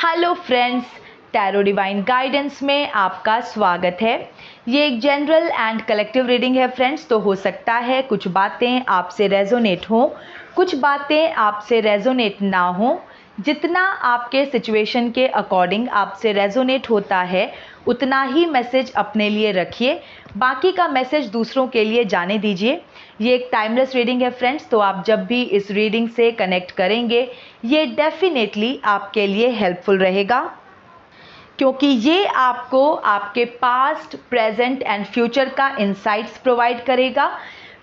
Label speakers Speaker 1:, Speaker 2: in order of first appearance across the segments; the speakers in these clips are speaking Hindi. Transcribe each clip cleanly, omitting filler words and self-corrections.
Speaker 1: Hello friends, tarot divine guidance में आपका स्वागत है। ये एक जनरल एंड कलेक्टिव रीडिंग है फ्रेंड्स। तो हो सकता है कुछ बातें आपसे रेजोनेट हों, कुछ बातें आपसे रेजोनेट ना हों। जितना आपके सिचुएशन के अकॉर्डिंग आपसे रेजोनेट होता है उतना ही मैसेज अपने लिए रखिए, बाकी का मैसेज दूसरों के लिए जाने दीजिए। ये एक टाइमलेस रीडिंग है फ्रेंड्स, तो आप जब भी इस रीडिंग से कनेक्ट करेंगे ये डेफिनेटली आपके लिए हेल्पफुल रहेगा, क्योंकि ये आपको आपके पास्ट, प्रेजेंट एंड फ्यूचर का इंसाइट्स प्रोवाइड करेगा।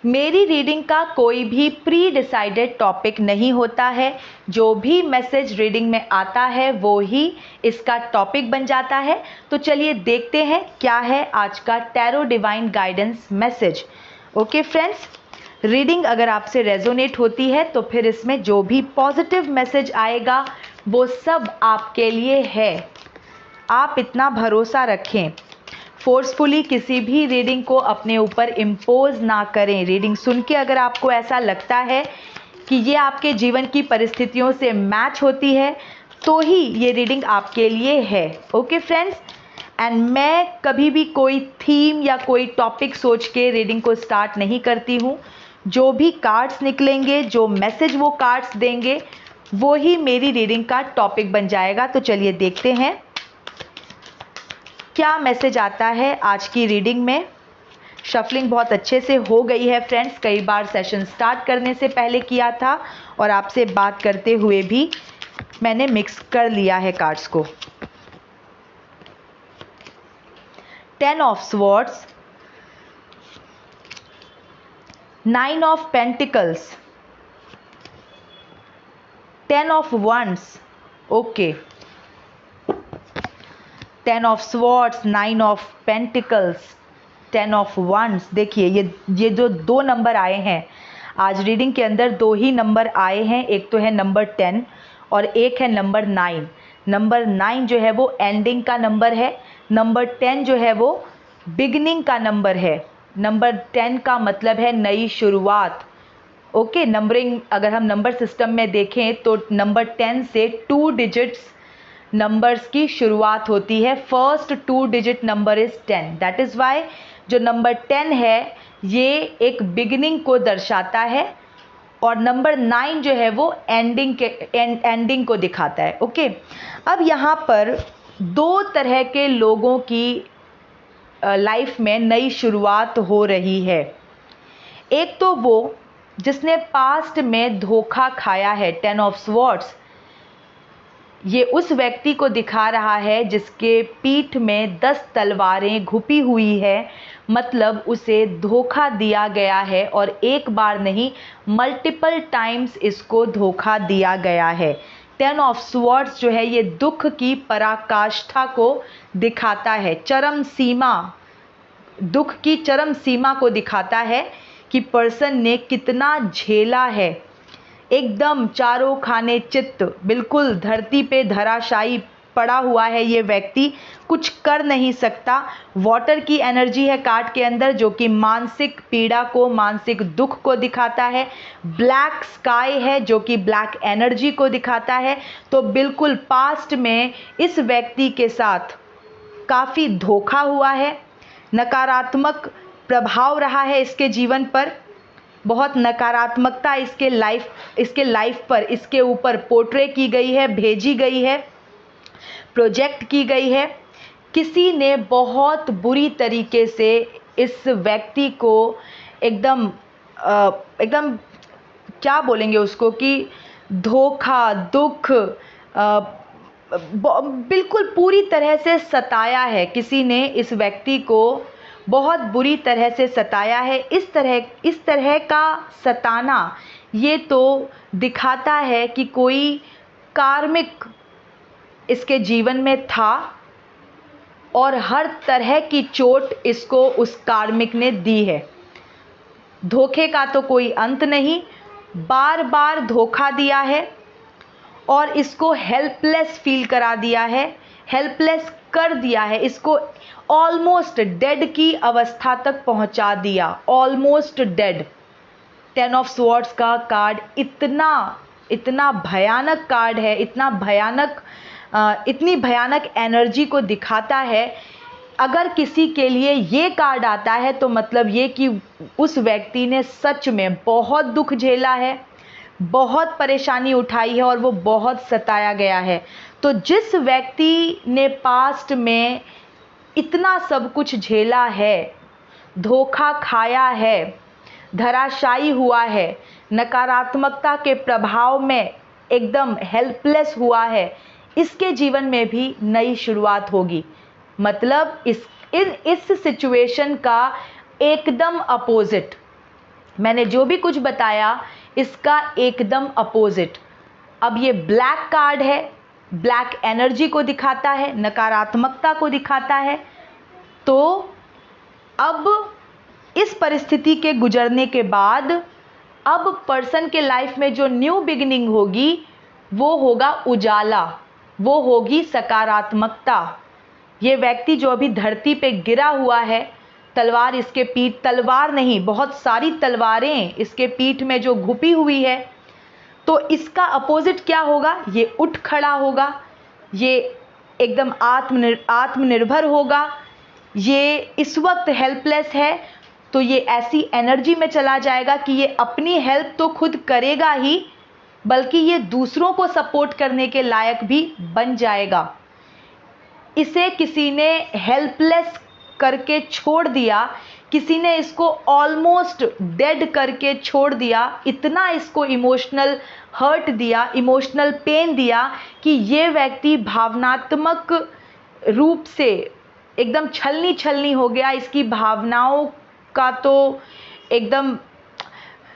Speaker 1: मेरी रीडिंग का कोई भी प्री डिसाइडेड टॉपिक नहीं होता है। जो भी मैसेज रीडिंग में आता है वो ही इसका टॉपिक बन जाता है। तो चलिए देखते हैं क्या है आज का tarot divine guidance message. Okay friends, reading अगर आपसे रेजोनेट होती है तो फिर इसमें जो भी पॉजिटिव मैसेज आएगा वो सब आपके लिए है। आप इतना भरोसा रखें, फोर्सफुली किसी भी रीडिंग को अपने ऊपर इम्पोज ना करें। रीडिंग सुन के अगर आपको ऐसा लगता है कि ये आपके जीवन की परिस्थितियों से मैच होती है तो ही ये रीडिंग आपके लिए है। ओके फ्रेंड्स, एंड मैं कभी भी कोई थीम या कोई टॉपिक सोच के रीडिंग को स्टार्ट नहीं करती हूँ। जो भी कार्ड्स निकलेंगे, जो मैसेज वो कार्ड्स देंगे वो ही मेरी रीडिंग का टॉपिक बन जाएगा। तो चलिए देखते हैं क्या मैसेज आता है आज की रीडिंग में। शफलिंग बहुत अच्छे से हो गई है फ्रेंड्स, कई बार सेशन स्टार्ट करने से पहले किया था और आपसे बात करते हुए भी मैंने मिक्स कर लिया है कार्ड्स को। 10 of swords, 9 of pentacles, 10 of wands. Okay, 10 of swords, 9 of pentacles, 10 of wands. देखिए ये जो दो नंबर आए हैं आज रीडिंग के अंदर, दो ही नंबर आए हैं। एक तो है नंबर 10 और एक है नंबर 9। नंबर 9 जो है वो एंडिंग का नंबर है, नंबर 10 जो है वो बिगनिंग का नंबर है। नंबर 10 का मतलब है नई शुरुआत। ओके, नंबरिंग अगर हम नंबर सिस्टम में देखें तो नंबर 10 से 2 डिजिट्स नंबर्स की शुरुआत होती है। First 2 digit number is 10, that is why जो नंबर 10 है ये एक बिगिनिंग को दर्शाता है और नंबर 9 जो है वो एंडिंग को दिखाता है। ओके, अब यहाँ पर दो तरह के लोगों की लाइफ में नई शुरुआत हो रही है। एक तो वो जिसने पास्ट में धोखा खाया है, 10 ऑफ स्वॉर्ड्स, ये उस व्यक्ति को दिखा रहा है जिसके पीठ में 10 तलवारें घुपी हुई है। मतलब उसे धोखा दिया गया है और एक बार नहीं मल्टीपल टाइम्स इसको धोखा दिया गया है। 10 ऑफ स्वॉर्ड्स जो है ये दुख की पराकाष्ठा को दिखाता है, चरम सीमा, दुख की चरम सीमा को दिखाता है कि पर्सन ने कितना झेला है। एकदम चारों खाने चित्त, बिल्कुल धरती पे धराशायी पड़ा हुआ है ये व्यक्ति, कुछ कर नहीं सकता। वाटर की एनर्जी है कार्ड के अंदर जो कि मानसिक पीड़ा को, मानसिक दुख को दिखाता है। ब्लैक स्काई है जो कि ब्लैक एनर्जी को दिखाता है। तो बिल्कुल पास्ट में इस व्यक्ति के साथ काफ़ी धोखा हुआ है, नकारात्मक प्रभाव रहा है इसके जीवन पर, बहुत नकारात्मकता इसके लाइफ पर, इसके ऊपर पोर्ट्रे की गई है, भेजी गई है, प्रोजेक्ट की गई है। किसी ने बहुत बुरी तरीके से इस व्यक्ति को एकदम एकदम क्या बोलेंगे उसको कि धोखा, दुख, बिल्कुल पूरी तरह से सताया है। किसी ने इस व्यक्ति को बहुत बुरी तरह से सताया है। इस तरह का सताना ये तो दिखाता है कि कोई कार्मिक इसके जीवन में था और हर तरह की चोट इसको उस कार्मिक ने दी है। धोखे का तो कोई अंत नहीं, बार बार धोखा दिया है और इसको हेल्पलेस फील करा दिया है, हेल्पलेस कर दिया है, इसको ऑलमोस्ट डेड की अवस्था तक पहुंचा दिया, ऑलमोस्ट डेड। 10 ऑफ स्वॉर्ड्स का कार्ड इतना इतना भयानक कार्ड है, इतनी भयानक एनर्जी को दिखाता है। अगर किसी के लिए ये कार्ड आता है तो मतलब ये कि उस व्यक्ति ने सच में बहुत दुख झेला है, बहुत परेशानी उठाई है और वो बहुत सताया गया है। तो जिस व्यक्ति ने पास्ट में इतना सब कुछ झेला है, धोखा खाया है, धराशायी हुआ है, नकारात्मकता के प्रभाव में एकदम हेल्पलेस हुआ है, इसके जीवन में भी नई शुरुआत होगी। मतलब इस सिचुएशन का एकदम अपोजिट, मैंने जो भी कुछ बताया इसका एकदम अपोजिट। अब ये ब्लैक कार्ड है, ब्लैक एनर्जी को दिखाता है, नकारात्मकता को दिखाता है। तो अब इस परिस्थिति के गुजरने के बाद अब पर्सन के लाइफ में जो न्यू बिगिनिंग होगी वो होगा उजाला, वो होगी सकारात्मकता। ये व्यक्ति जो अभी धरती पे गिरा हुआ है, तलवार इसके पीठ, तलवार नहीं बहुत सारी तलवारें इसके पीठ में जो घुपी हुई है, तो इसका अपोजिट क्या होगा? ये उठ खड़ा होगा, ये एकदम आत्मनिर्भर होगा। ये इस वक्त हेल्पलेस है तो ये ऐसी एनर्जी में चला जाएगा कि ये अपनी हेल्प तो खुद करेगा ही, बल्कि ये दूसरों को सपोर्ट करने के लायक भी बन जाएगा। इसे किसी ने हेल्पलेस करके छोड़ दिया, किसी ने इसको ऑलमोस्ट डेड करके छोड़ दिया, इतना इसको इमोशनल हर्ट दिया, इमोशनल पेन दिया कि ये व्यक्ति भावनात्मक रूप से एकदम छलनी हो गया। इसकी भावनाओं का तो एकदम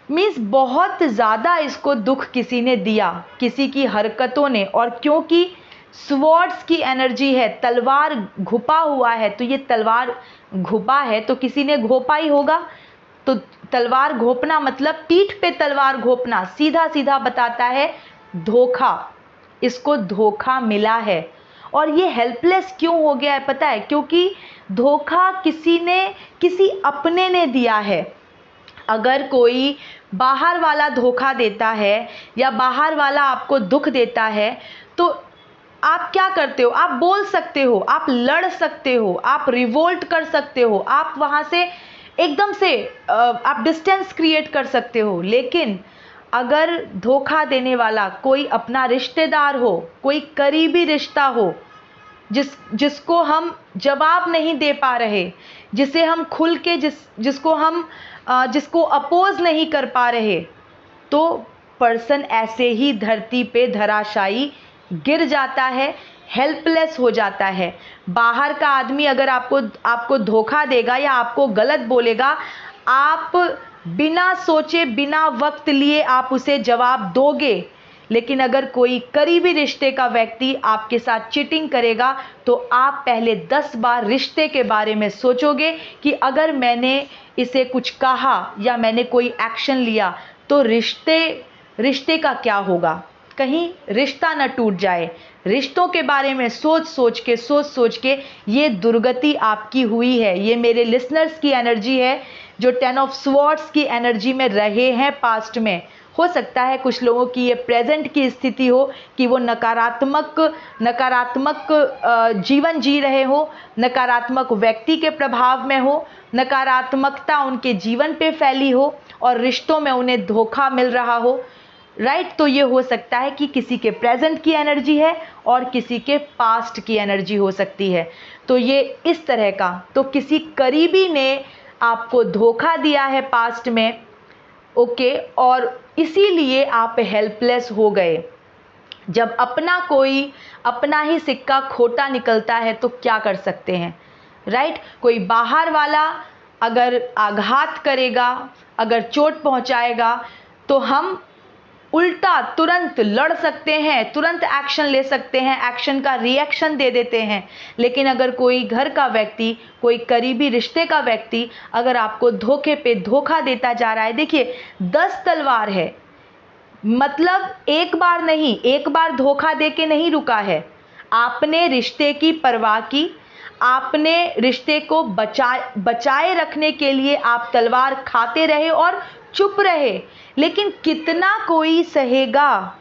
Speaker 1: मीन्स बहुत ज़्यादा इसको दुख किसी ने दिया, किसी की हरकतों ने। और क्योंकि स्वॉर्ड्स की एनर्जी है, तलवार घुपा हुआ है, तो ये तलवार घुपा है तो किसी ने घोपा ही होगा। तो तलवार घोपना मतलब पीठ पे तलवार घोपना सीधा सीधा बताता है धोखा, इसको धोखा मिला है। और ये हेल्पलेस क्यों हो गया है पता है? क्योंकि धोखा किसी अपने ने दिया है। अगर कोई बाहर वाला धोखा देता है या बाहर वाला आपको दुख देता है तो आप क्या करते हो? आप बोल सकते हो, आप लड़ सकते हो, आप रिवोल्ट कर सकते हो, आप वहाँ से एकदम से आप डिस्टेंस क्रिएट कर सकते हो। लेकिन अगर धोखा देने वाला कोई अपना रिश्तेदार हो, कोई करीबी रिश्ता हो, जिसको हम जवाब नहीं दे पा रहे, जिसे हम खुल के जिसको अपोज नहीं कर पा रहे, तो पर्सन ऐसे ही धरती पे धराशायी गिर जाता है, हेल्पलेस हो जाता है। बाहर का आदमी अगर आपको धोखा देगा या आपको गलत बोलेगा, आप बिना सोचे बिना वक्त लिए आप उसे जवाब दोगे। लेकिन अगर कोई करीबी रिश्ते का व्यक्ति आपके साथ चीटिंग करेगा तो आप पहले 10 बार रिश्ते के बारे में सोचोगे कि अगर मैंने इसे कुछ कहा या मैंने कोई एक्शन लिया तो रिश्ते का क्या होगा, कहीं रिश्ता न टूट जाए। रिश्तों के बारे में सोच सोच के ये दुर्गति आपकी हुई है। ये मेरे लिसनर्स की एनर्जी है जो 10 ऑफ स्वॉर्ड्स की एनर्जी में रहे हैं पास्ट में। हो सकता है कुछ लोगों की ये प्रेजेंट की स्थिति हो कि वो नकारात्मक जीवन जी रहे हो, नकारात्मक व्यक्ति के प्रभाव में हो, नकारात्मकता उनके जीवन पे फैली हो और रिश्तों में उन्हें धोखा मिल रहा हो। राइट, तो ये हो सकता है कि किसी के प्रेजेंट की एनर्जी है और किसी के पास्ट की एनर्जी हो सकती है। तो ये इस तरह का, तो किसी करीबी ने आपको धोखा दिया है पास्ट में, ओके, और इसीलिए आप हेल्पलेस हो गए। जब अपना ही सिक्का खोटा निकलता है तो क्या कर सकते हैं? राइट, कोई बाहर वाला अगर आघात करेगा, अगर चोट पहुंचाएगा तो हम उल्टा तुरंत लड़ सकते हैं, तुरंत एक्शन ले सकते हैं, एक्शन का रिएक्शन दे देते हैं। लेकिन अगर कोई घर का व्यक्ति, कोई करीबी रिश्ते का व्यक्ति अगर आपको धोखे पे धोखा देता जा रहा है, देखिए 10 तलवार है, मतलब एक बार नहीं, एक बार धोखा दे के नहीं रुका है। आपने रिश्ते की परवाह की, आपने रिश्ते को बचाए रखने के लिए आप तलवार खाते रहे और चुप रहे। लेकिन कितना कोई सहेगा,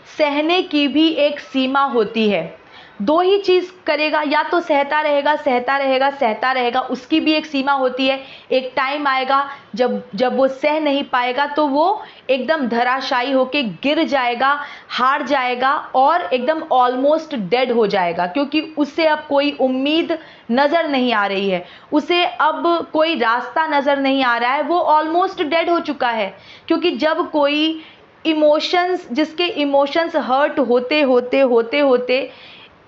Speaker 1: सहने की भी एक सीमा होती है। दो ही चीज़ करेगा, या तो सहता रहेगा सहता रहेगा सहता रहेगा, उसकी भी एक सीमा होती है। एक टाइम आएगा जब वो सह नहीं पाएगा तो वो एकदम धराशायी होके गिर जाएगा, हार जाएगा और एकदम ऑलमोस्ट डेड हो जाएगा, क्योंकि उससे अब कोई उम्मीद नज़र नहीं आ रही है, उसे अब कोई रास्ता नज़र नहीं आ रहा है, वो ऑलमोस्ट डेड हो चुका है। क्योंकि जब कोई इमोशंस, जिसके इमोशंस हर्ट होते होते होते होते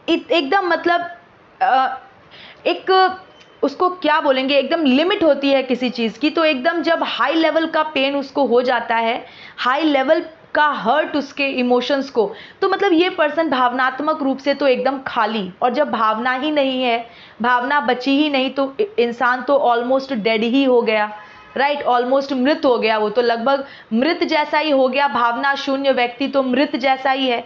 Speaker 1: एकदम मतलब एक उसको क्या बोलेंगे, एकदम लिमिट होती है किसी चीज़ की, तो एकदम जब हाई लेवल का पेन उसको हो जाता है, हाई लेवल का हर्ट उसके इमोशंस को, तो मतलब ये पर्सन भावनात्मक रूप से तो एकदम खाली, और जब भावना ही नहीं है, भावना बची ही नहीं, तो इंसान तो ऑलमोस्ट डेड ही हो गया, राइट, ऑलमोस्ट मृत हो गया, वो तो लगभग मृत जैसा ही हो गया। भावना शून्य व्यक्ति तो मृत जैसा ही है।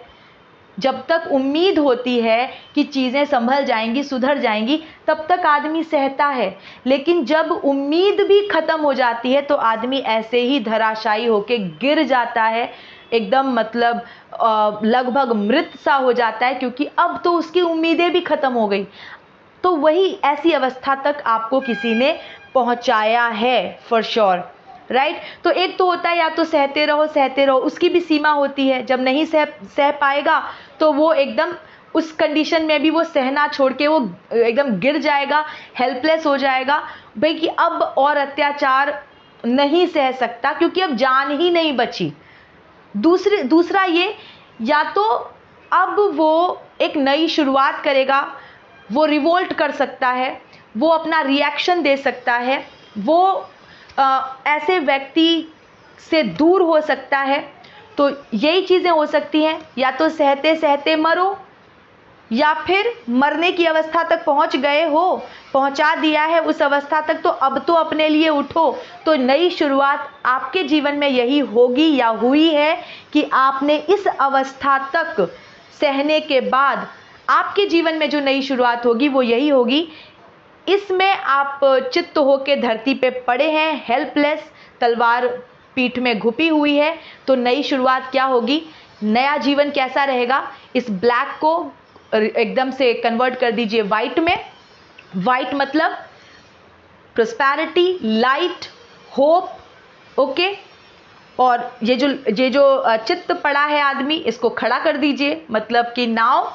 Speaker 1: जब तक उम्मीद होती है कि चीज़ें संभल जाएंगी, सुधर जाएंगी, तब तक आदमी सहता है। लेकिन जब उम्मीद भी ख़त्म हो जाती है तो आदमी ऐसे ही धराशायी होके गिर जाता है, एकदम मतलब लगभग मृत सा हो जाता है, क्योंकि अब तो उसकी उम्मीदें भी ख़त्म हो गई। तो वही ऐसी अवस्था तक आपको किसी ने पहुंचाया है फॉर श्योर, राइट। तो एक तो होता है या तो सहते रहो, उसकी भी सीमा होती है। जब नहीं सह पाएगा तो वो एकदम उस कंडीशन में भी वो सहना छोड़ के वो एकदम गिर जाएगा, हेल्पलेस हो जाएगा, भाई कि अब और अत्याचार नहीं सह सकता, क्योंकि अब जान ही नहीं बची। दूसरा ये, या तो अब वो एक नई शुरुआत करेगा, वो रिवोल्ट कर सकता है, वो अपना रिएक्शन दे सकता है, वो ऐसे व्यक्ति से दूर हो सकता है। तो यही चीज़ें हो सकती हैं, या तो सहते सहते मरो, या फिर मरने की अवस्था तक पहुंच गए हो, पहुंचा दिया है उस अवस्था तक, तो अब तो अपने लिए उठो। तो नई शुरुआत आपके जीवन में यही होगी या हुई है कि आपने इस अवस्था तक सहने के बाद आपके जीवन में जो नई शुरुआत होगी वो यही होगी। इसमें आप चित्त होके धरती पे पड़े हैं, हेल्पलेस, तलवार पीठ में घुपी हुई है। तो नई शुरुआत क्या होगी, नया जीवन कैसा रहेगा, इस ब्लैक को एकदम से कन्वर्ट कर दीजिए वाइट में। वाइट मतलब प्रोस्पेरिटी, लाइट, होप, ओके। और ये जो चित्त पड़ा है आदमी, इसको खड़ा कर दीजिए, मतलब कि नाव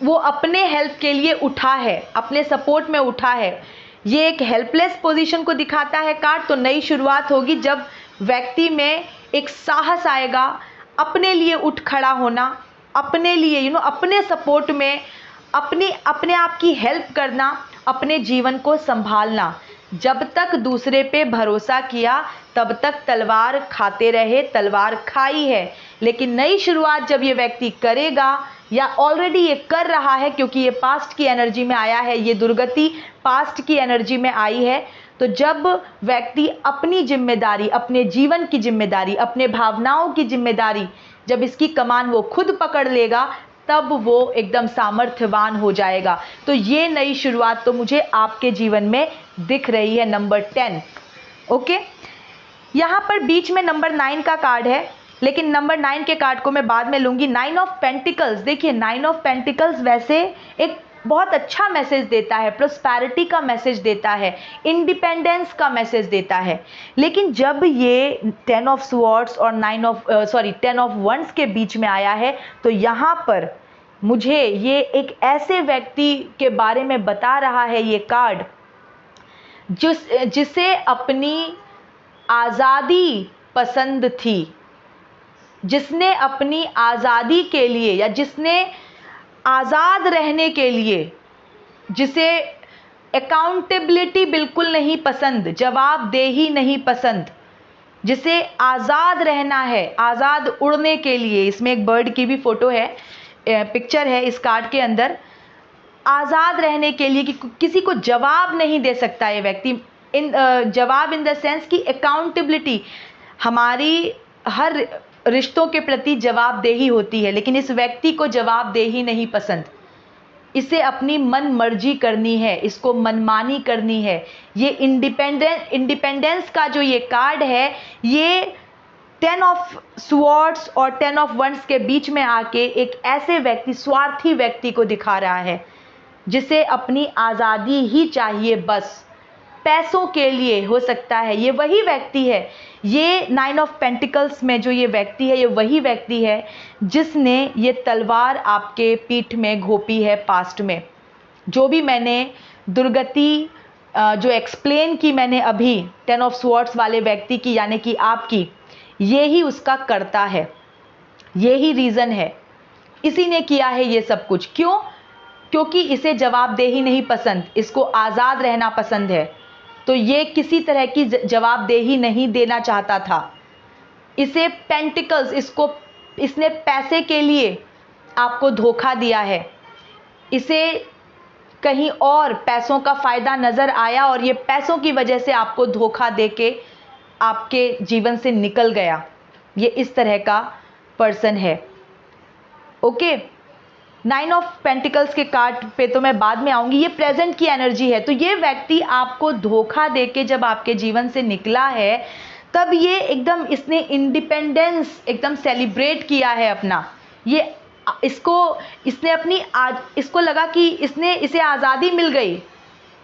Speaker 1: वो अपने हेल्प के लिए उठा है, अपने सपोर्ट में उठा है। ये एक हेल्पलेस पोजीशन को दिखाता है कार्ड। तो नई शुरुआत होगी जब व्यक्ति में एक साहस आएगा अपने लिए उठ खड़ा होना, अपने लिए अपने सपोर्ट में अपने आप की हेल्प करना, अपने जीवन को संभालना। जब तक दूसरे पे भरोसा किया तब तक तलवार खाते रहे, तलवार खाई है। लेकिन नई शुरुआत जब ये व्यक्ति करेगा, या ऑलरेडी ये कर रहा है, क्योंकि ये पास्ट की एनर्जी में आया है, ये दुर्गति पास्ट की एनर्जी में आई है। तो जब व्यक्ति अपनी जिम्मेदारी, अपने जीवन की जिम्मेदारी, अपने भावनाओं की जिम्मेदारी, जब इसकी कमान वो खुद पकड़ लेगा, तब वो एकदम सामर्थ्यवान हो जाएगा। तो ये नई शुरुआत तो मुझे आपके जीवन में दिख रही है, नंबर 10, ओके। यहाँ पर बीच में नंबर 9 का कार्ड है, लेकिन नंबर 9 के कार्ड को मैं बाद में लूँगी। 9 ऑफ पेंटिकल्स, देखिए 9 ऑफ पेंटिकल्स वैसे एक बहुत अच्छा मैसेज देता है, प्रोस्पेरिटी का मैसेज देता है, इंडिपेंडेंस का मैसेज देता है। लेकिन जब ये 10 ऑफ स्वॉर्ड्स और 10 ऑफ वंड्स के बीच में आया है, तो यहाँ पर मुझे ये एक ऐसे व्यक्ति के बारे में बता रहा है ये कार्ड, जिसे अपनी आज़ादी पसंद थी, जिसने अपनी आज़ादी के लिए, या जिसने आज़ाद रहने के लिए, जिसे अकाउंटेबिलिटी बिल्कुल नहीं पसंद, जवाबदेही नहीं पसंद, जिसे आज़ाद रहना है, आज़ाद उड़ने के लिए। इसमें एक बर्ड की भी फोटो है, पिक्चर है इस कार्ड के अंदर। आज़ाद रहने के लिए कि किसी को जवाब नहीं दे सकता ये व्यक्ति, जवाब इन द सेंस कि अकाउंटेबिलिटी, हमारी हर रिश्तों के प्रति जवाबदेही होती है, लेकिन इस व्यक्ति को जवाबदेही नहीं पसंद। इसे अपनी मन मर्जी करनी है, इसको मनमानी करनी है। ये इंडिपेंडेंस का जो ये कार्ड है, ये 10 ऑफ स्वॉर्ड्स और 10 ऑफ वंड्स के बीच में आके एक ऐसे व्यक्ति, स्वार्थी व्यक्ति को दिखा रहा है जिसे अपनी आज़ादी ही चाहिए, बस पैसों के लिए। हो सकता है ये वही व्यक्ति है, ये 9 ऑफ पेंटिकल्स में जो ये व्यक्ति है, ये वही व्यक्ति है जिसने ये तलवार आपके पीठ में घोंपी है पास्ट में। जो भी मैंने दुर्गति जो एक्सप्लेन की मैंने अभी 10 ऑफ स्वॉर्ड्स वाले व्यक्ति की, यानी कि आपकी, ये ही उसका करता है, ये ही रीज़न है, इसी ने किया है ये सब कुछ। क्यों? क्योंकि इसे जवाबदेही नहीं पसंद, इसको आज़ाद रहना पसंद है। तो ये किसी तरह की जवाबदेही नहीं देना चाहता था। इसे पेंटिकल्स, इसने पैसे के लिए आपको धोखा दिया है, इसे कहीं और पैसों का फ़ायदा नज़र आया और ये पैसों की वजह से आपको धोखा देके आपके जीवन से निकल गया। ये इस तरह का पर्सन है। ओके, 9 ऑफ पेंटिकल्स के कार्ड पे तो मैं बाद में आऊँगी। ये प्रेजेंट की एनर्जी है। तो ये व्यक्ति आपको धोखा देके जब आपके जीवन से निकला है, तब ये एकदम, इसने इंडिपेंडेंस एकदम सेलिब्रेट किया है अपना। ये इसने अपनी इसको लगा कि इसे आज़ादी मिल गई,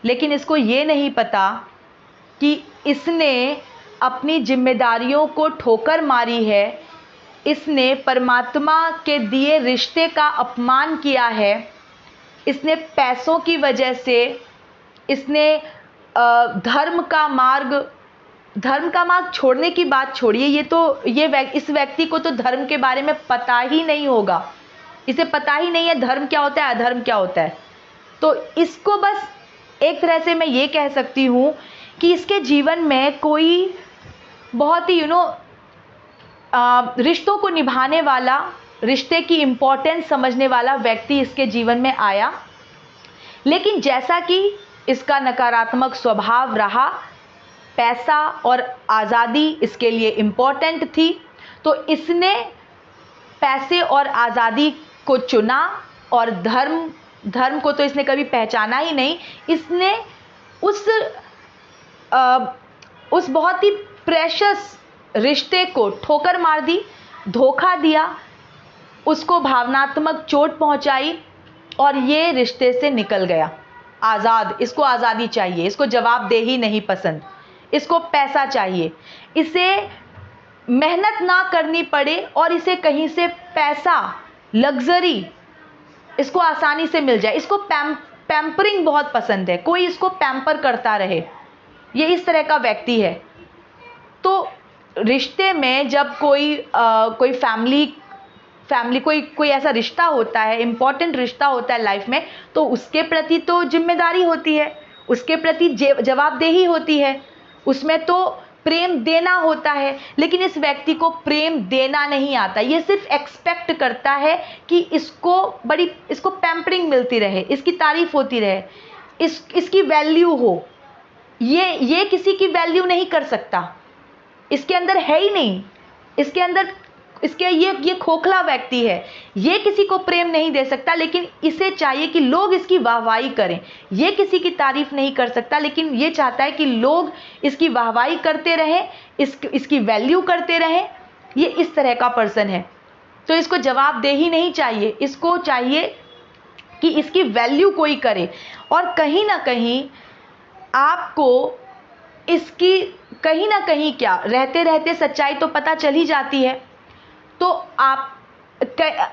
Speaker 1: लेकिन इसको ये नहीं पता कि इसने अपनी जिम्मेदारियों को ठोकर मारी है। इसने परमात्मा के दिए रिश्ते का अपमान किया है। इसने पैसों की वजह से, इसने धर्म का मार्ग छोड़ने की बात छोड़िए, इस व्यक्ति को तो धर्म के बारे में पता ही नहीं होगा। इसे पता ही नहीं है धर्म क्या होता है, अधर्म क्या होता है। तो इसको बस एक तरह से मैं ये कह सकती हूँ कि इसके जीवन में कोई बहुत ही रिश्तों को निभाने वाला, रिश्ते की इम्पोर्टेंस समझने वाला व्यक्ति इसके जीवन में आया, लेकिन जैसा कि इसका नकारात्मक स्वभाव रहा, पैसा और आज़ादी इसके लिए इम्पोर्टेंट थी, तो इसने पैसे और आज़ादी को चुना और धर्म को तो इसने कभी पहचाना ही नहीं। इसने उस बहुत ही प्रेशस रिश्ते को ठोकर मार दी, धोखा दिया, उसको भावनात्मक चोट पहुंचाई और ये रिश्ते से निकल गया आज़ाद। इसको आज़ादी चाहिए, इसको जवाबदेही नहीं पसंद, इसको पैसा चाहिए, इसे मेहनत ना करनी पड़े और इसे कहीं से पैसा, लग्जरी इसको आसानी से मिल जाए। इसको पैम्परिंग बहुत पसंद है, कोई इसको पैम्पर करता रहे, ये इस तरह का व्यक्ति है। तो रिश्ते में जब कोई फैमिली कोई ऐसा रिश्ता होता है, इम्पॉर्टेंट रिश्ता होता है लाइफ में, तो उसके प्रति तो जिम्मेदारी होती है, उसके प्रति जवाबदेही होती है, उसमें तो प्रेम देना होता है। लेकिन इस व्यक्ति को प्रेम देना नहीं आता, ये सिर्फ एक्सपेक्ट करता है कि इसको पैम्परिंग मिलती रहे, इसकी तारीफ होती रहे, इसकी वैल्यू हो। ये किसी की वैल्यू नहीं कर सकता, इसके अंदर है ही नहीं, ये खोखला व्यक्ति है, ये किसी को प्रेम नहीं दे सकता, लेकिन इसे चाहिए कि लोग इसकी वाहवाही करें। ये किसी की तारीफ नहीं कर सकता, लेकिन ये चाहता है कि लोग इसकी वाहवाही करते रहें, इसकी वैल्यू करते रहें। ये इस तरह का पर्सन है। तो इसको जवाबदेही नहीं चाहिए, इसको चाहिए कि इसकी वैल्यू कोई करे। और कहीं ना कहीं आपको इसकी कहीं ना कहीं क्या रहते रहते सच्चाई तो पता चल ही जाती है। तो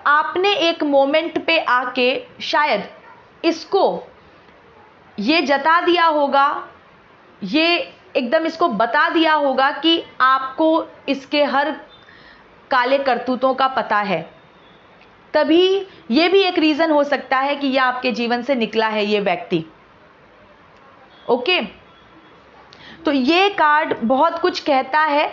Speaker 1: आपने एक मोमेंट पे आके शायद इसको ये जता दिया होगा, ये एकदम इसको बता दिया होगा कि आपको इसके हर काले करतूतों का पता है। तभी ये भी एक रीज़न हो सकता है कि यह आपके जीवन से निकला है ये व्यक्ति। ओके, तो ये कार्ड बहुत कुछ कहता है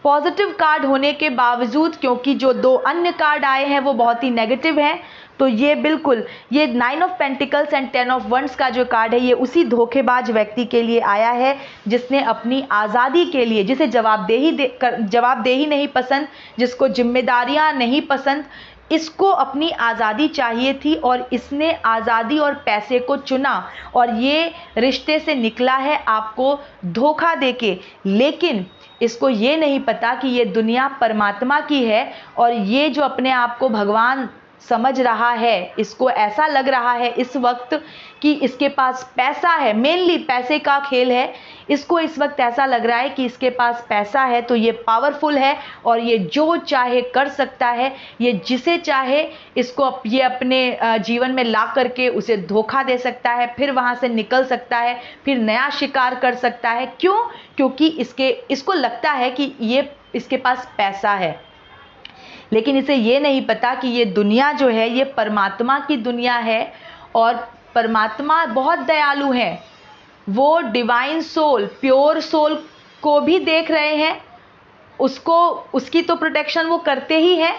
Speaker 1: पॉजिटिव कार्ड होने के बावजूद, क्योंकि जो दो अन्य कार्ड आए हैं वो बहुत ही नेगेटिव हैं। तो ये बिल्कुल, ये 9 of pentacles and 10 of wands का जो कार्ड है, ये उसी धोखेबाज व्यक्ति के लिए आया है जिसने अपनी आज़ादी के लिए, जिसे जवाबदेही नहीं पसंद, जिसको जिम्मेदारियां नहीं पसंद, इसको अपनी आज़ादी चाहिए थी और इसने आज़ादी और पैसे को चुना और ये रिश्ते से निकला है आपको धोखा देके। लेकिन इसको ये नहीं पता कि ये दुनिया परमात्मा की है और ये जो अपने आप को भगवान समझ रहा है, इसको ऐसा लग रहा है इस वक्त कि इसके पास पैसा है, मेनली पैसे का खेल है। इसको इस वक्त ऐसा लग रहा है कि इसके पास पैसा है तो ये पावरफुल है और ये जो चाहे कर सकता है, ये जिसे चाहे इसको ये अपने जीवन में ला करके उसे धोखा दे सकता है, फिर वहाँ से निकल सकता है, फिर नया शिकार कर सकता है। क्यों? क्योंकि इसको लगता है कि ये इसके पास पैसा है। लेकिन इसे ये नहीं पता कि ये दुनिया जो है ये परमात्मा की दुनिया है और परमात्मा बहुत दयालु है। वो डिवाइन सोल, प्योर सोल को भी देख रहे हैं, उसकी तो प्रोटेक्शन वो करते ही हैं।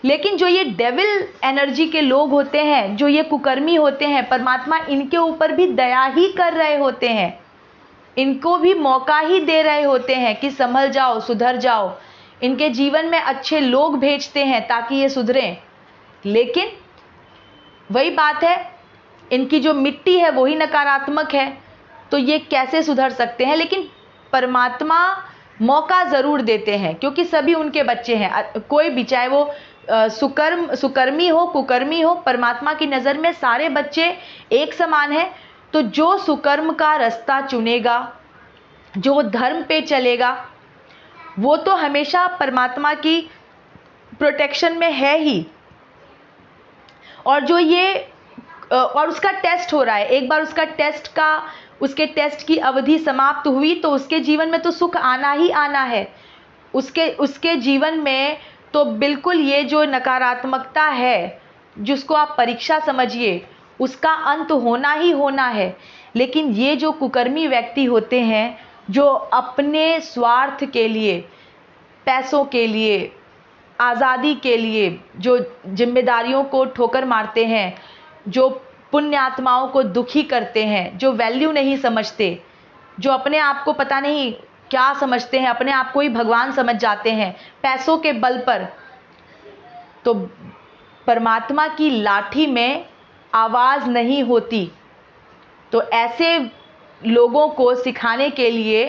Speaker 1: लेकिन जो ये डेविल एनर्जी के लोग होते हैं, जो ये कुकर्मी होते हैं, परमात्मा इनके ऊपर भी दया ही कर रहे होते हैं, इनको भी मौका ही दे रहे होते हैं कि संभल जाओ, सुधर जाओ। इनके जीवन में अच्छे लोग भेजते हैं ताकि ये सुधरें। लेकिन वही बात है, इनकी जो मिट्टी है वही नकारात्मक है, तो ये कैसे सुधर सकते हैं? लेकिन परमात्मा मौका ज़रूर देते हैं क्योंकि सभी उनके बच्चे हैं। कोई भी, चाहे वो सुकर्मी हो, कुकर्मी हो, परमात्मा की नज़र में सारे बच्चे एक समान हैं। तो जो सुकर्म का रास्ता चुनेगा, जो धर्म पे चलेगा, वो तो हमेशा परमात्मा की प्रोटेक्शन में है ही। और जो ये और उसका टेस्ट हो रहा है, एक बार उसके टेस्ट की अवधि समाप्त हुई तो उसके जीवन में तो सुख आना ही आना है। उसके जीवन में तो बिल्कुल ये जो नकारात्मकता है, जिसको आप परीक्षा समझिए, उसका अंत होना ही होना है। लेकिन ये जो कुकर्मी व्यक्ति होते हैं, जो अपने स्वार्थ के लिए, पैसों के लिए, आज़ादी के लिए, जो जिम्मेदारियों को ठोकर मारते हैं, जो पुण्य आत्माओं को दुखी करते हैं, जो वैल्यू नहीं समझते, जो अपने आप को पता नहीं क्या समझते हैं, अपने आप को ही भगवान समझ जाते हैं पैसों के बल पर, तो परमात्मा की लाठी में आवाज़ नहीं होती। तो ऐसे लोगों को सिखाने के लिए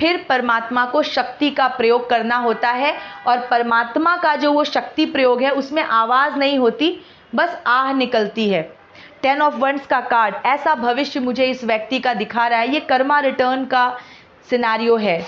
Speaker 1: फिर परमात्मा को शक्ति का प्रयोग करना होता है और परमात्मा का जो वो शक्ति प्रयोग है उसमें आवाज़ नहीं होती, बस आह निकलती है। 10 ऑफ वंड्स का कार्ड, ऐसा भविष्य मुझे इस व्यक्ति का दिखा रहा है। ये कर्मा रिटर्न का सिनारियो है।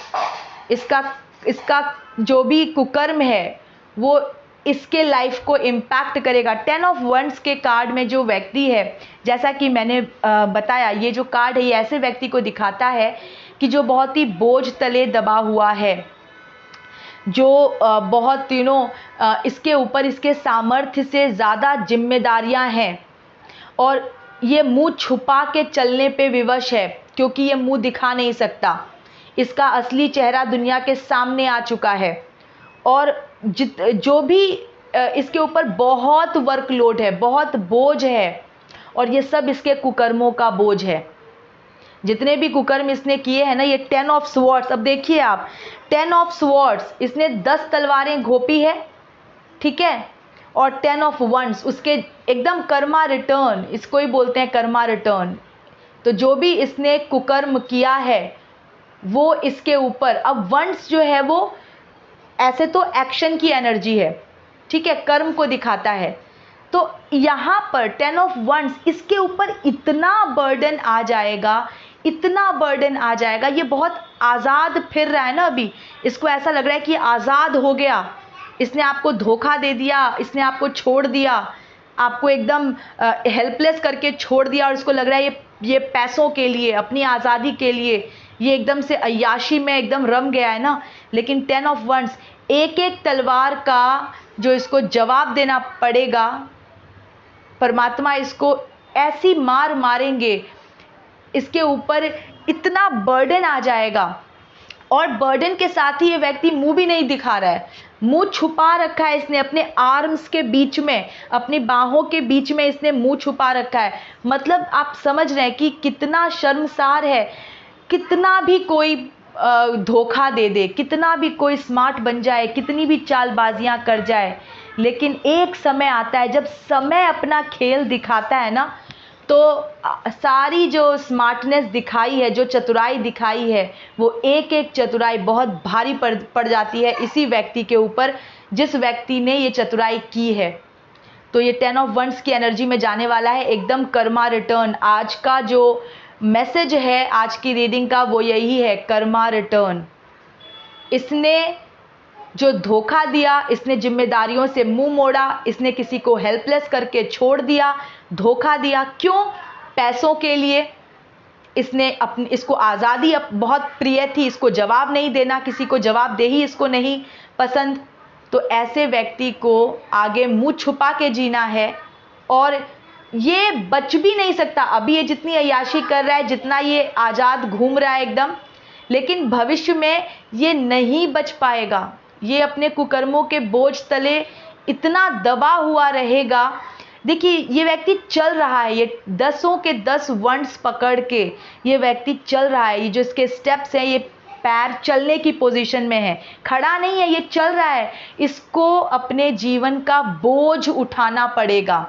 Speaker 1: इसका जो भी कुकर्म है वो इसके लाइफ को इम्पैक्ट करेगा। 10 ऑफ वंड्स के कार्ड में जो व्यक्ति है, जैसा कि मैंने बताया, ये जो कार्ड है ये ऐसे व्यक्ति को दिखाता है कि जो बहुत ही बोझ तले दबा हुआ है, जो बहुत इसके ऊपर इसके सामर्थ्य से ज़्यादा जिम्मेदारियां हैं और ये मुंह छुपा के चलने पे विवश है क्योंकि ये मुंह दिखा नहीं सकता। इसका असली चेहरा दुनिया के सामने आ चुका है और जो भी इसके ऊपर बहुत वर्कलोड है, बहुत बोझ है और ये सब इसके कुकर्मों का बोझ है। जितने भी कुकर्म इसने किए हैं ना, ये 10 ऑफ स्वॉर्ड्स, अब देखिए आप, 10 ऑफ स्वॉर्ड्स, इसने 10 तलवारें घोपी है, ठीक है, और 10 ऑफ वंड्स, उसके एकदम कर्मा रिटर्न, इसको ही बोलते हैं कर्मा रिटर्न। तो जो भी इसने कुकर्म किया है वो इसके ऊपर, अब वंड्स जो है वो ऐसे तो एक्शन की एनर्जी है, ठीक है, कर्म को दिखाता है। तो यहाँ पर 10 ऑफ वंड्स, इसके ऊपर इतना बर्डन आ जाएगा, इतना बर्डन आ जाएगा। ये बहुत आज़ाद फिर रहा है ना, अभी इसको ऐसा लग रहा है कि आज़ाद हो गया, इसने आपको धोखा दे दिया, इसने आपको छोड़ दिया, आपको एकदम हेल्पलेस करके छोड़ दिया और इसको लग रहा है ये पैसों के लिए, अपनी आज़ादी के लिए ये एकदम से अय्याशी में एकदम रम गया है ना। लेकिन 10 ऑफ वंड्स, एक एक तलवार का जो इसको जवाब देना पड़ेगा, परमात्मा इसको ऐसी मार मारेंगे, इसके ऊपर इतना बर्डन आ जाएगा। और बर्डन के साथ ही ये व्यक्ति मुंह भी नहीं दिखा रहा है, मुंह छुपा रखा है इसने अपने आर्म्स के बीच में, अपनी बाहों के बीच में इसने मुंह छुपा रखा है। मतलब आप समझ रहे हैं कि कितना शर्मसार है। कितना भी कोई धोखा दे दे, कितना भी कोई स्मार्ट बन जाए, कितनी भी चालबाजियां कर जाए, लेकिन एक समय आता है जब समय अपना खेल दिखाता है ना, तो सारी जो स्मार्टनेस दिखाई है, जो चतुराई दिखाई है, वो एक एक चतुराई बहुत भारी पड़ जाती है इसी व्यक्ति के ऊपर जिस व्यक्ति ने ये चतुराई की है। तो ये 10 ऑफ वंड्स की एनर्जी में जाने वाला है, एकदम कर्मा रिटर्न। आज का जो मैसेज है आज की रीडिंग का वो यही है, कर्मा रिटर्न। इसने जो धोखा दिया, इसने जिम्मेदारियों से मुंह मोड़ा, इसने किसी को हेल्पलेस करके छोड़ दिया, धोखा दिया। क्यों? पैसों के लिए। इसने अपनी इसको आज़ादी बहुत प्रिय थी, इसको जवाब नहीं देना, किसी को जवाबदेही इसको नहीं पसंद। तो ऐसे व्यक्ति को आगे मुंह छुपा के जीना है और ये बच भी नहीं सकता। अभी ये जितनी अय्याशी कर रहा है, जितना ये आज़ाद घूम रहा है एकदम, लेकिन भविष्य में ये नहीं बच पाएगा। ये अपने कुकर्मों के बोझ तले इतना दबा हुआ रहेगा। देखिए ये व्यक्ति चल रहा है, ये 10 के 10 वंड्स पकड़ के ये व्यक्ति चल रहा है। ये जो इसके स्टेप्स हैं, ये पैर चलने की पोजीशन में है, खड़ा नहीं है, ये चल रहा है। इसको अपने जीवन का बोझ उठाना पड़ेगा।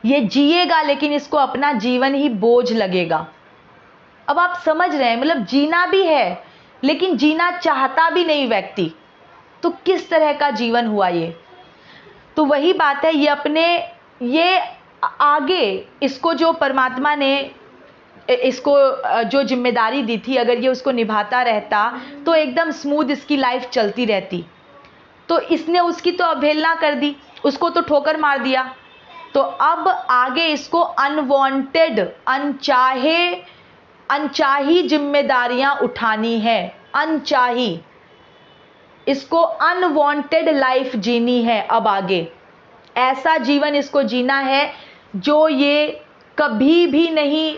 Speaker 1: ये जिएगा लेकिन इसको अपना जीवन ही बोझ लगेगा। अब आप समझ रहे हैं, मतलब जीना भी है लेकिन जीना चाहता भी नहीं व्यक्ति। तो किस तरह का जीवन हुआ ये? तो वही बात है, ये आगे इसको जो परमात्मा ने इसको जो जिम्मेदारी दी थी, अगर ये उसको निभाता रहता तो एकदम स्मूथ इसकी लाइफ चलती रहती। तो इसने उसकी तो अवहेलना कर दी, उसको तो ठोकर मार दिया। तो अब आगे इसको अनवांटेड, अनचाही जिम्मेदारियां उठानी है। अनचाही, इसको अनवांटेड लाइफ जीनी है। अब आगे ऐसा जीवन इसको जीना है जो ये कभी भी नहीं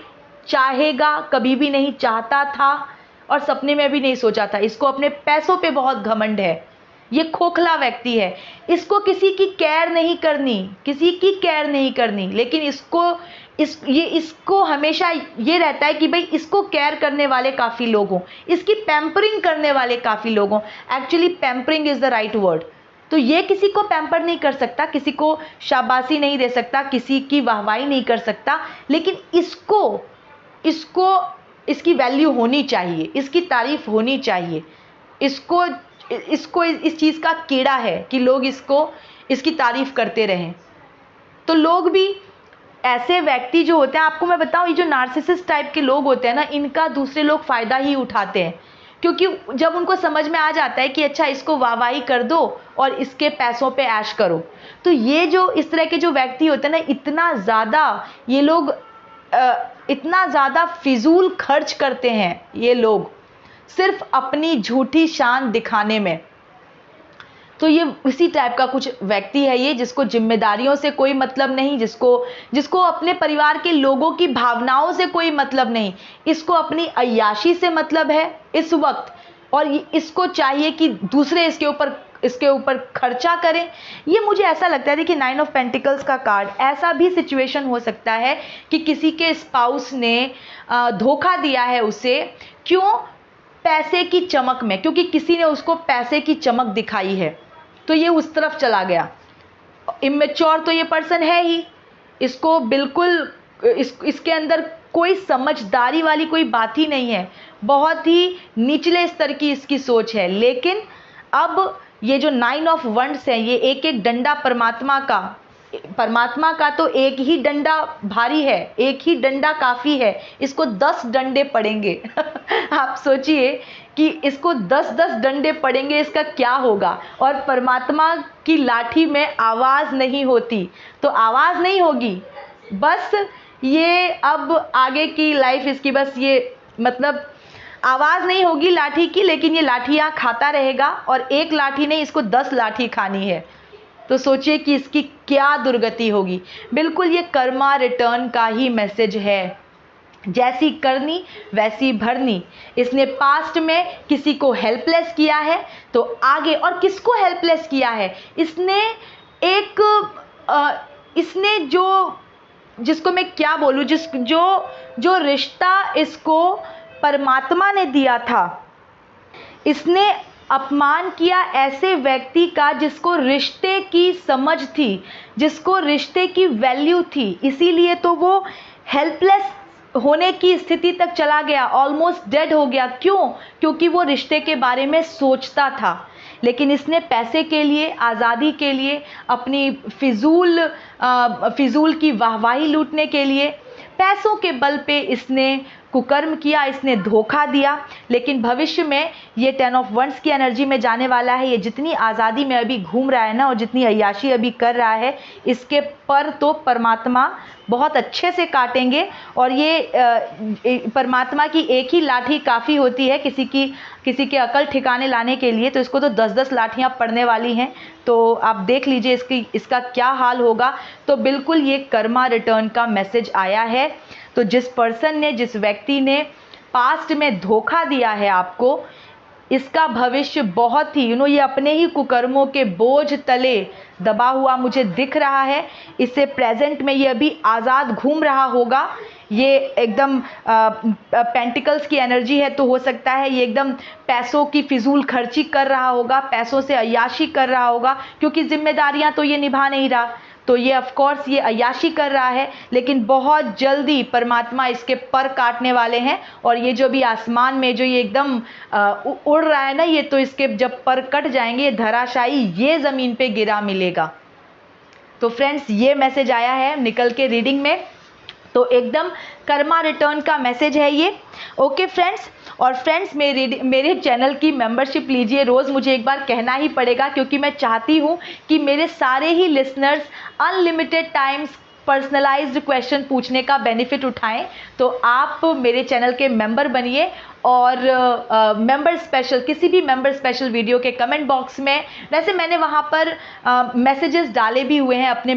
Speaker 1: चाहेगा, कभी भी नहीं चाहता था और सपने में भी नहीं सोचा था। इसको अपने पैसों पे बहुत घमंड है। ये खोखला व्यक्ति है, इसको किसी की केयर नहीं करनी, किसी की केयर नहीं करनी, लेकिन इसको हमेशा ये रहता है कि भाई इसको केयर करने वाले काफ़ी लोग हों, इसकी पैम्परिंग करने वाले काफ़ी लोग हों। Actually pampering is the right word. तो ये किसी को पैम्पर नहीं कर सकता, किसी को शाबाशी नहीं दे सकता, किसी की वाहवाही नहीं कर सकता, लेकिन इसकी वैल्यू होनी चाहिए, इसकी तारीफ होनी चाहिए। इसको इस चीज़ का कीड़ा है कि लोग इसकी तारीफ करते रहें। तो लोग भी ऐसे व्यक्ति जो होते हैं, आपको मैं बताऊं, ये जो नार्सिसिस्ट टाइप के लोग होते हैं ना, इनका दूसरे लोग फ़ायदा ही उठाते हैं। क्योंकि जब उनको समझ में आ जाता है कि अच्छा इसको वाहवाही कर दो और इसके पैसों पे ऐश करो, तो ये जो इस तरह के जो व्यक्ति होते हैं ना, इतना ज़्यादा ये लोग इतना ज़्यादा फिजूल खर्च करते हैं ये लोग सिर्फ अपनी झूठी शान दिखाने में। तो ये इसी टाइप का कुछ व्यक्ति है ये, जिसको जिम्मेदारियों से कोई मतलब नहीं, जिसको अपने परिवार के लोगों की भावनाओं से कोई मतलब नहीं, इसको अपनी अय्याशी से मतलब है इस वक्त, और इसको चाहिए कि दूसरे इसके ऊपर खर्चा करें। ये मुझे ऐसा लगता है, देखिए 9 ऑफ पेंटिकल्स का कार्ड, ऐसा भी सिचुएशन हो सकता है कि किसी के स्पाउस ने धोखा दिया है उसे। क्यों? पैसे की चमक में, क्योंकि किसी ने उसको पैसे की चमक दिखाई है तो ये उस तरफ चला गया। इमेच्योर तो ये पर्सन है ही, इसको बिल्कुल इसके अंदर कोई समझदारी वाली कोई बात ही नहीं है, बहुत ही निचले स्तर की इसकी सोच है। लेकिन अब ये जो 9 ऑफ वंड्स है, ये एक एक डंडा परमात्मा का तो एक ही डंडा भारी है, एक ही डंडा काफ़ी है, इसको 10 डंडे पड़ेंगे। आप सोचिए कि इसको 10-10 डंडे पड़ेंगे, इसका क्या होगा। और परमात्मा की लाठी में आवाज़ नहीं होती, तो आवाज़ नहीं होगी, बस ये अब आगे की लाइफ इसकी बस ये, मतलब आवाज़ नहीं होगी लाठी की, लेकिन ये लाठियाँ खाता रहेगा और एक लाठी नहीं, इसको 10 लाठी खानी है। तो सोचिए कि इसकी क्या दुर्गति होगी। बिल्कुल ये कर्मा रिटर्न का ही मैसेज है, जैसी करनी वैसी भरनी। इसने पास्ट में किसी को हेल्पलेस किया है तो आगे, और किसको हेल्पलेस किया है इसने, इसने जिसको मैं क्या बोलूँ, जो रिश्ता इसको परमात्मा ने दिया था, इसने अपमान किया ऐसे व्यक्ति का जिसको रिश्ते की समझ थी, जिसको रिश्ते की वैल्यू थी, इसीलिए तो वो हेल्पलेस होने की स्थिति तक चला गया, ऑलमोस्ट डेड हो गया। क्यों? क्योंकि वो रिश्ते के बारे में सोचता था, लेकिन इसने पैसे के लिए, आज़ादी के लिए, अपनी फिजूल की वाहवाही लूटने के लिए, पैसों के बल पे इसने कुकर्म किया, इसने धोखा दिया। लेकिन भविष्य में ये 10 ऑफ वंड्स की एनर्जी में जाने वाला है। ये जितनी आज़ादी में अभी घूम रहा है ना, और जितनी अय्याशी अभी कर रहा है, इसके पर तो परमात्मा बहुत अच्छे से काटेंगे। और ये परमात्मा की एक ही लाठी काफ़ी होती है किसी के अकल ठिकाने लाने के लिए, तो इसको तो 10-10 लाठियाँ पड़ने वाली हैं। तो आप देख लीजिए इसका क्या हाल होगा। तो बिल्कुल ये कर्मा रिटर्न का मैसेज आया है। तो जिस पर्सन ने, जिस व्यक्ति ने पास्ट में धोखा दिया है आपको, इसका भविष्य बहुत ही ये अपने ही कुकर्मों के बोझ तले दबा हुआ मुझे दिख रहा है। इससे प्रेजेंट में ये अभी आज़ाद घूम रहा होगा। ये एकदम पेंटिकल्स की एनर्जी है, तो हो सकता है ये एकदम पैसों की फिजूल खर्ची कर रहा होगा, पैसों से अय्याशी कर रहा होगा, क्योंकि जिम्मेदारियां तो ये निभा नहीं रहा। तो ये ऑफ कोर्स ये अय्याशी कर रहा है, लेकिन बहुत जल्दी परमात्मा इसके पर काटने वाले हैं। और ये जो भी आसमान में जो ये एकदम उड़ रहा है ना, ये तो इसके जब पर कट जाएंगे, ये धराशायी ये ज़मीन पे गिरा मिलेगा। तो फ्रेंड्स, ये मैसेज आया है निकल के रीडिंग में। तो एकदम कर्मा रिटर्न का मैसेज है ये। ओके फ्रेंड्स, और फ्रेंड्स मेरे चैनल की मेंबरशिप लीजिए। रोज़ मुझे एक बार कहना ही पड़ेगा, क्योंकि मैं चाहती हूँ कि मेरे सारे ही listeners unlimited times personalised question पूछने का बेनिफिट उठाएं। तो आप मेरे चैनल के मेंबर बनिए, और मेंबर स्पेशल, किसी भी मेंबर स्पेशल वीडियो के कमेंट बॉक्स में, वैसे मैंने वहाँ पर मैसेजेस डाले भी हुए हैं अपने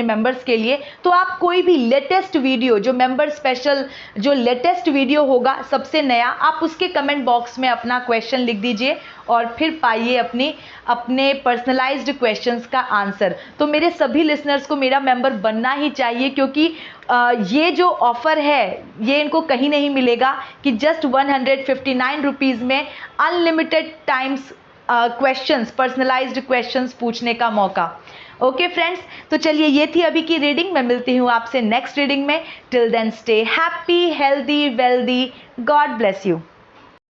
Speaker 1: मेंबर्स के लिए। तो आप कोई भी लेटेस्ट वीडियो, जो मेंबर स्पेशल जो लेटेस्ट वीडियो होगा सबसे नया, आप उसके कमेंट बॉक्स में अपना क्वेश्चन लिख दीजिए, और फिर पाइए अपने पर्सनलाइज्ड क्वेश्चंस का आंसर। तो मेरे सभी लिसनर्स को मेरा मेंबर बनना ही चाहिए, क्योंकि ये जो ऑफ़र है ये इनको कहीं नहीं मिलेगा कि जस्ट 159 रुपीज़ में unlimited times questions, personalised questions पूछने का मौका। ओके फ्रेंड्स, तो चलिए ये थी अभी की रीडिंग। मैं मिलती हूँ आपसे नेक्स्ट रीडिंग में। Till then stay happy, healthy, wealthy. God bless you.